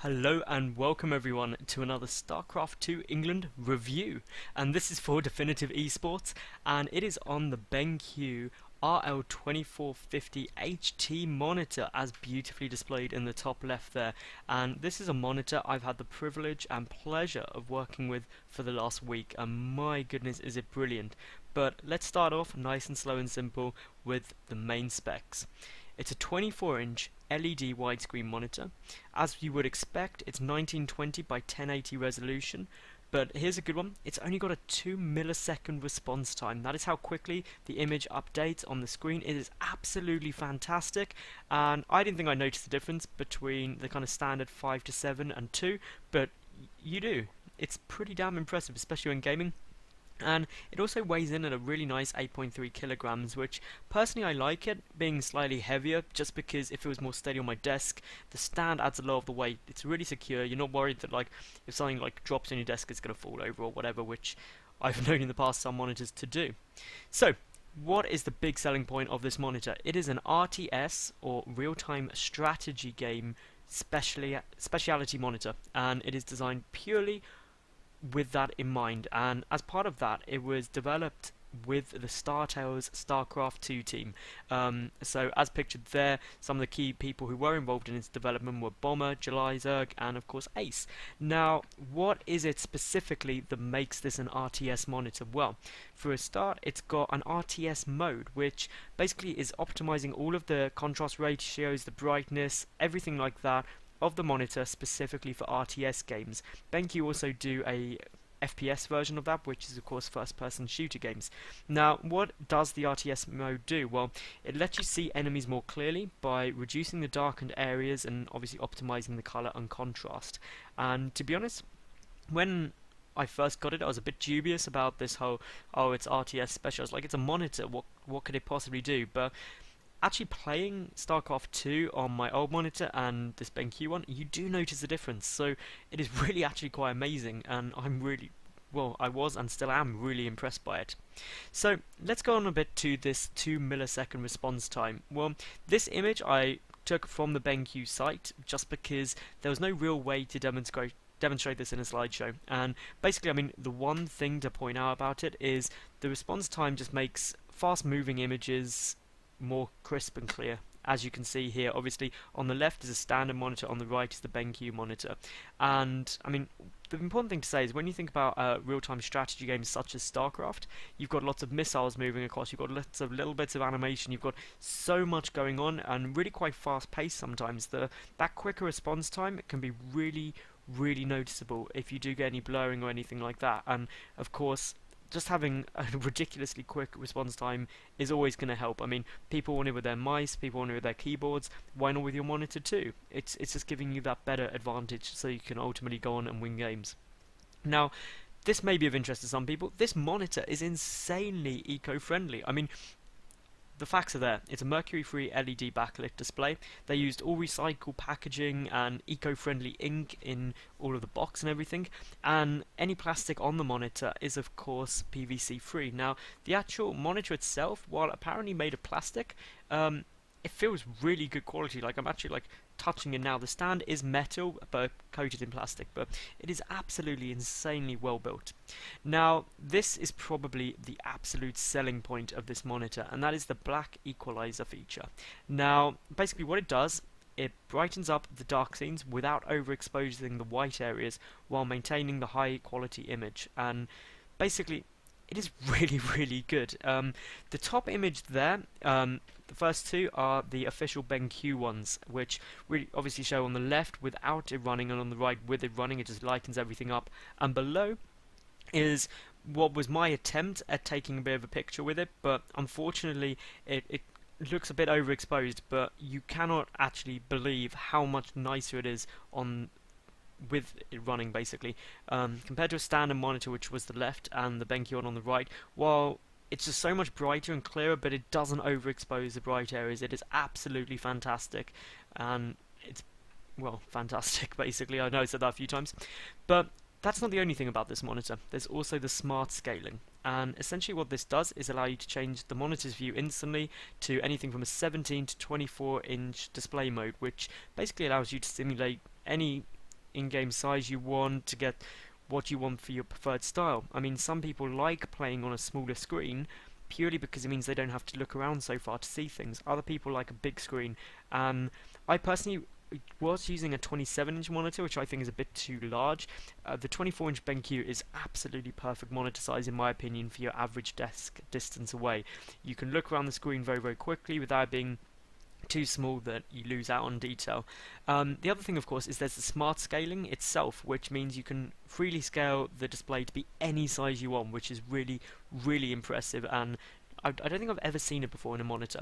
Hello and welcome everyone to another StarCraft 2 England review, and this is for Definitive Esports, and it is on the BenQ RL2450HT monitor, as beautifully displayed in the top left there. And this is a monitor I've had the privilege and pleasure of working with for the last week, and my goodness is it brilliant. But let's start off nice and slow and simple with the main specs. It's a 24-inch LED widescreen monitor. As you would expect, it's 1920 by 1080 resolution, but here's a good one. It's only got a 2 millisecond response time. That is how quickly the image updates on the screen. It is absolutely fantastic, and I didn't think I noticed the difference between the kind of standard 5 to 7 and 2, but you do. It's pretty damn impressive, especially when gaming. And it also weighs in at a really nice 8.3 kilograms, which personally I like it being slightly heavier, just because if it was more steady on my desk, the stand adds a lot of the weight. It's really secure. You're not worried that if something drops on your desk, it's going to fall over or whatever, which I've known in the past some monitors to do. So what is the big selling point of this monitor? It is an RTS, or real-time strategy game specialty monitor, and it is designed purely with that in mind, and as part of that it was developed with the StarTales StarCraft 2 team. So as pictured there, some of the key people who were involved in its development were Bomber, eQualizer, and of course Ace. Now, what is it specifically that makes this an RTS monitor? Well, for a start, it's got an RTS mode, which basically is optimizing all of the contrast ratios, the brightness, everything like that of the monitor specifically for RTS games. BenQ also do a FPS version of that, which is of course first-person shooter games. Now, what does the RTS mode do? Well, it lets you see enemies more clearly by reducing the darkened areas and obviously optimizing the color and contrast. And to be honest, when I first got it, I was a bit dubious about this whole, oh, it's RTS special. I was like, it's a monitor, what could it possibly do? But actually playing StarCraft 2 on my old monitor and this BenQ one, you do notice the difference. So it is really actually quite amazing, and I was and still am really impressed by it. So let's go on a bit to this 2 millisecond response time. Well, this image I took from the BenQ site just because there was no real way to demonstrate this in a slideshow. And basically, I mean, the one thing to point out about it is the response time just makes fast moving images more crisp and clear. As you can see here, obviously on the left is a standard monitor, on the right is the BenQ monitor. And I mean, the important thing to say is when you think about real-time strategy games such as StarCraft, you've got lots of missiles moving across, you've got lots of little bits of animation, you've got so much going on, and really quite fast-paced sometimes. That quicker response time can be really noticeable if you do get any blurring or anything like that. And of course, just having a ridiculously quick response time is always going to help. I mean, people want it with their mice, people want it with their keyboards, why not with your monitor too? It's just giving you that better advantage so you can ultimately go on and win games. Now, this may be of interest to some people. This monitor is insanely eco-friendly. I mean, the facts are there. It's a mercury-free LED backlit display. They used all recycled packaging and eco-friendly ink in all of the box and everything. And any plastic on the monitor is of course PVC-free. Now, the actual monitor itself, while apparently made of plastic, it feels really good quality. I'm actually touching it now. The stand is metal but coated in plastic, but it is absolutely insanely well built. Now, this is probably the absolute selling point of this monitor, and that is the black eQualizer feature. Now, basically what it does, it brightens up the dark scenes without overexposing the white areas while maintaining the high quality image, and basically it is really good. The top image there, the first two are the official BenQ ones, which we obviously show on the left without it running, and on the right with it running. It just lightens everything up. And below is what was my attempt at taking a bit of a picture with it, but unfortunately it looks a bit overexposed, but you cannot actually believe how much nicer it is with it running, basically, compared to a standard monitor, which was the left, and the BenQ one on the right. While it's just so much brighter and clearer, but it doesn't overexpose the bright areas. It is absolutely fantastic, and it's, well, fantastic basically. I know I said that a few times, but that's not the only thing about this monitor. There's also the smart scaling, and essentially what this does is allow you to change the monitor's view instantly to anything from a 17 to 24 inch display mode, which basically allows you to simulate any in-game size you want, to get what you want for your preferred style. I mean, some people like playing on a smaller screen purely because it means they don't have to look around so far to see things. Other people like a big screen, and I personally was using a 27-inch monitor, which I think is a bit too large. The 24-inch BenQ is absolutely perfect monitor size in my opinion for your average desk distance away. You can look around the screen very, very quickly without being too small that you lose out on detail. The other thing, of course, is there's the smart scaling itself, which means you can freely scale the display to be any size you want, which is really, really impressive, and I don't think I've ever seen it before in a monitor.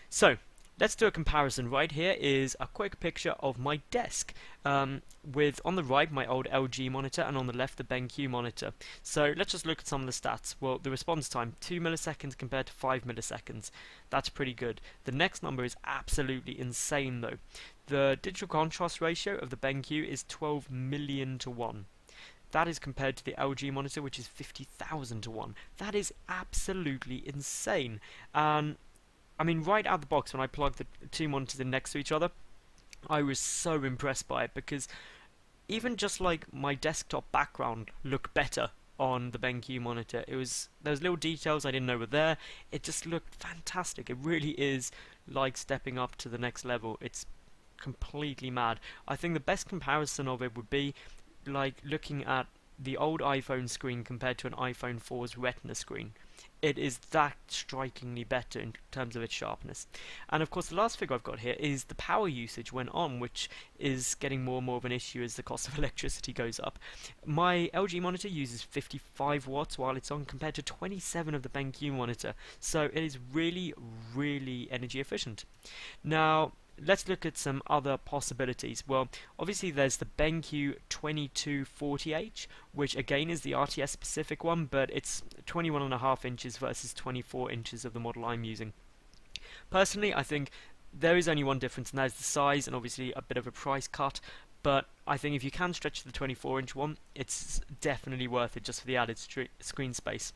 So, let's do a comparison. Right here is a quick picture of my desk, with on the right my old LG monitor and on the left the BenQ monitor. So let's just look at some of the stats. Well, the response time, 2 milliseconds compared to 5 milliseconds. That's pretty good. The next number is absolutely insane though. The digital contrast ratio of the BenQ is 12 million to 1. That is compared to the LG monitor, which is 50,000 to 1. That is absolutely insane. And I mean, right out of the box, when I plugged the two monitors in next to each other, I was so impressed by it, because even just like my desktop background looked better on the BenQ monitor. Those little details I didn't know were there. It just looked fantastic. It really is like stepping up to the next level. It's completely mad. I think the best comparison of it would be like looking at the old iPhone screen compared to an iPhone 4's Retina screen. It is that strikingly better in terms of its sharpness. And of course the last figure I've got here is the power usage went on, which is getting more and more of an issue as the cost of electricity goes up. My LG monitor uses 55 watts while it's on, compared to 27 of the BenQ monitor, so it is really, really energy efficient. Now let's look at some other possibilities. Well, obviously there's the BenQ 2250H, which again is the RTS specific one, but it's 21.5 inches versus 24 inches of the model I'm using. Personally, I think there is only one difference, and that is the size, and obviously a bit of a price cut, but I think if you can stretch to the 24-inch one, it's definitely worth it just for the added screen space.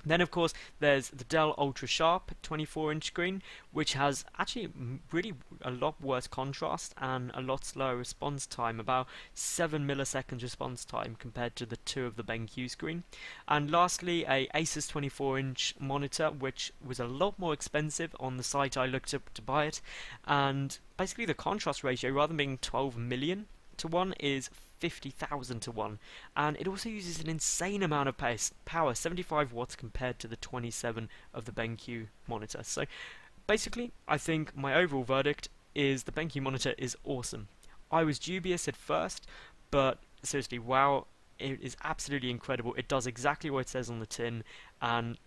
Then of course there's the Dell Ultra Sharp 24-inch screen, which has actually really a lot worse contrast and a lot slower response time, about 7 milliseconds response time compared to the 2 of the BenQ screen. And lastly, a Asus 24-inch monitor, which was a lot more expensive on the site I looked up to buy it, and basically the contrast ratio, rather than being 12 million to 1, is 50,000 to 1, and it also uses an insane amount of power, 75 watts compared to the 27 of the BenQ monitor. So basically I think my overall verdict is the BenQ monitor is awesome. I was dubious at first, but seriously, wow, it is absolutely incredible. It does exactly what it says on the tin, and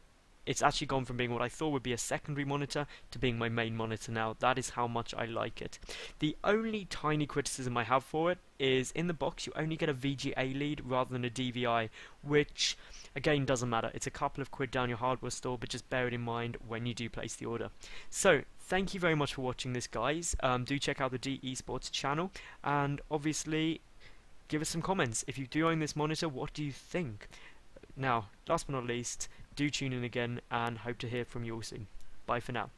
it's actually gone from being what I thought would be a secondary monitor to being my main monitor now. That is how much I like it. The only tiny criticism I have for it is in the box you only get a VGA lead rather than a DVI, which again doesn't matter. It's a couple of quid down your hardware store, but just bear it in mind when you do place the order. So thank you very much for watching this, guys. Do check out the D-eSports channel, and obviously give us some comments. If you do own this monitor, what do you think? Now, last but not least, do tune in again, and hope to hear from you all soon. Bye for now.